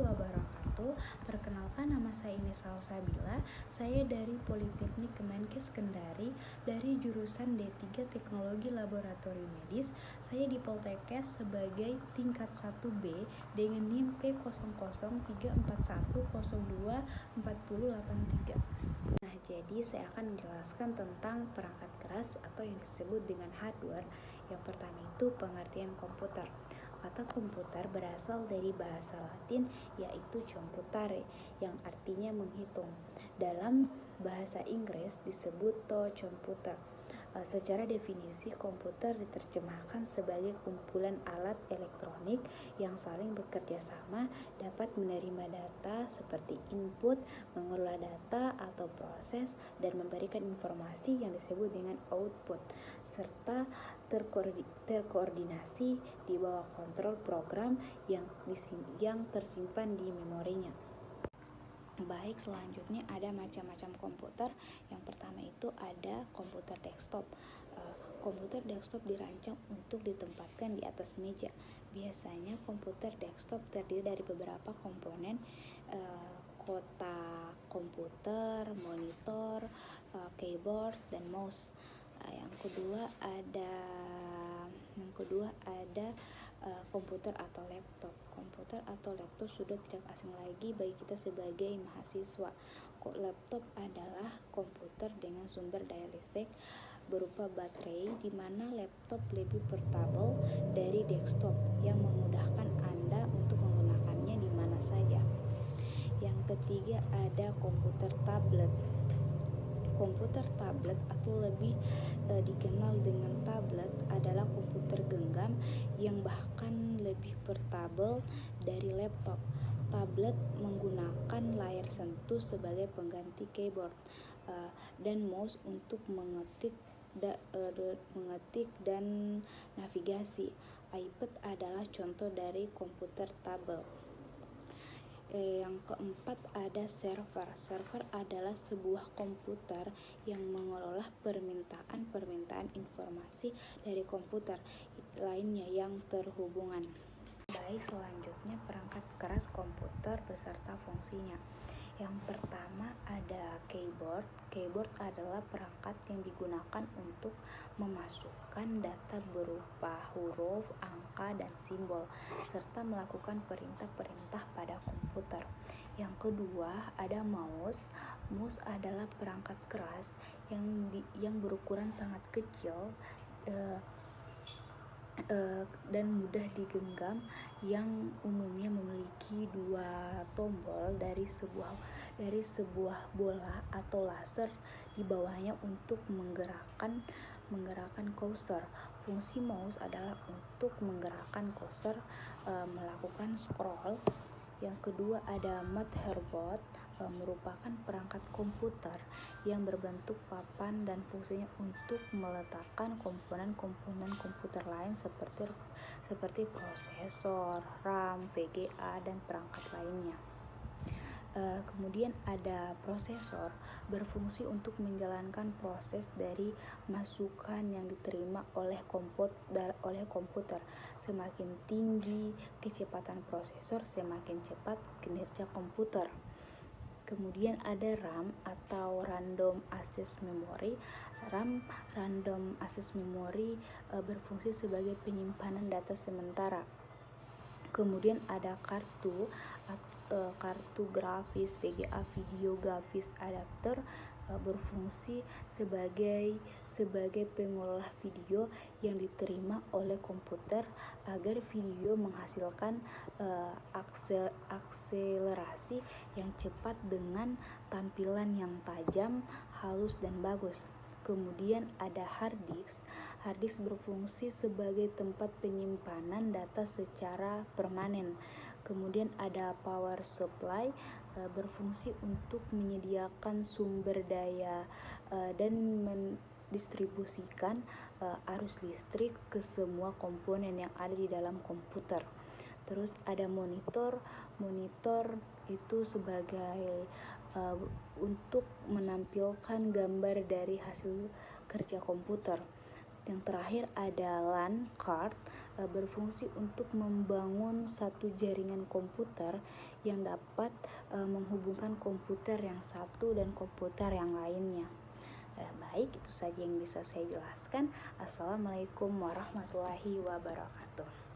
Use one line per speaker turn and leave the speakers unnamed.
wabarakatuh. Perkenalkan, nama saya Nisa Salsabila. Saya dari Politeknik Kemenkes Kendari dari jurusan D3 Teknologi Laboratori Medis. Saya di Poltekkes sebagai tingkat 1B dengan NIM P00134102483. Nah, jadi saya akan menjelaskan tentang perangkat keras atau yang disebut dengan hardware. Yang pertama itu pengertian komputer. Kata komputer berasal dari bahasa Latin yaitu computare yang artinya menghitung. Dalam bahasa Inggris disebut to computer. Secara definisi, komputer diterjemahkan sebagai kumpulan alat elektronik yang saling bekerja sama, dapat menerima data seperti input, mengelola data atau proses, dan memberikan informasi yang disebut dengan output, serta terkoordinasi di bawah kontrol program yang tersimpan di memorinya. Baik, selanjutnya ada macam-macam komputer. Yang pertama itu ada komputer desktop. Komputer desktop dirancang untuk ditempatkan di atas meja. Biasanya komputer desktop terdiri dari beberapa komponen, kotak komputer, monitor, keyboard, dan mouse. Yang kedua ada komputer atau laptop. Komputer atau laptop sudah tidak asing lagi bagi kita sebagai mahasiswa. Laptop adalah komputer dengan sumber daya listrik berupa baterai, di mana laptop lebih portable dari desktop yang memudahkan Anda untuk menggunakannya di mana saja. Yang ketiga ada komputer tablet. Komputer tablet atau lebih dikenal dengan tablet adalah komputer genggam yang bahkan lebih portable dari laptop. Tablet menggunakan layar sentuh sebagai pengganti keyboard dan mouse untuk mengetik dan navigasi. iPad adalah contoh dari komputer tablet. Yang keempat ada server. Server adalah sebuah komputer yang mengelola permintaan informasi dari komputer lainnya yang terhubungan. Baik, selanjutnya perangkat keras komputer beserta fungsinya. Yang pertama ada keyboard. Keyboard adalah perangkat yang digunakan untuk memasukkan data berupa huruf, angka, dan simbol, serta melakukan perintah-perintah pada komputer. Yang kedua ada mouse. Mouse adalah perangkat keras yang berukuran sangat kecil dan mudah digenggam, yang umumnya memiliki dua tombol dari sebuah bola atau laser di bawahnya untuk menggerakkan cursor. Fungsi mouse adalah untuk menggerakkan cursor, melakukan scroll. Yang kedua ada motherboard, merupakan perangkat komputer yang berbentuk papan dan fungsinya untuk meletakkan komponen-komponen komputer lain seperti prosesor, RAM, VGA, dan perangkat lainnya. Kemudian ada prosesor, berfungsi untuk menjalankan proses dari masukan yang diterima oleh komputer. Semakin tinggi kecepatan prosesor, semakin cepat kinerja komputer. Kemudian ada RAM atau Random Access Memory. RAM, Random Access Memory, berfungsi sebagai penyimpanan data sementara. Kemudian ada kartu grafis, VGA, video grafis adapter, berfungsi sebagai pengolah video yang diterima oleh komputer agar video menghasilkan akselerasi yang cepat dengan tampilan yang tajam, halus, dan bagus. Kemudian ada hard disk. Hard disk berfungsi sebagai tempat penyimpanan data secara permanen. Kemudian ada power supply, berfungsi untuk menyediakan sumber daya dan mendistribusikan arus listrik ke semua komponen yang ada di dalam komputer. Terus ada monitor. Monitor itu sebagai untuk menampilkan gambar dari hasil kerja komputer. Yang terakhir ada LAN card. berfungsi untuk membangun satu jaringan komputer yang dapat menghubungkan komputer yang satu dan komputer yang lainnya. Baik, itu saja yang bisa saya jelaskan. Assalamualaikum warahmatullahi wabarakatuh.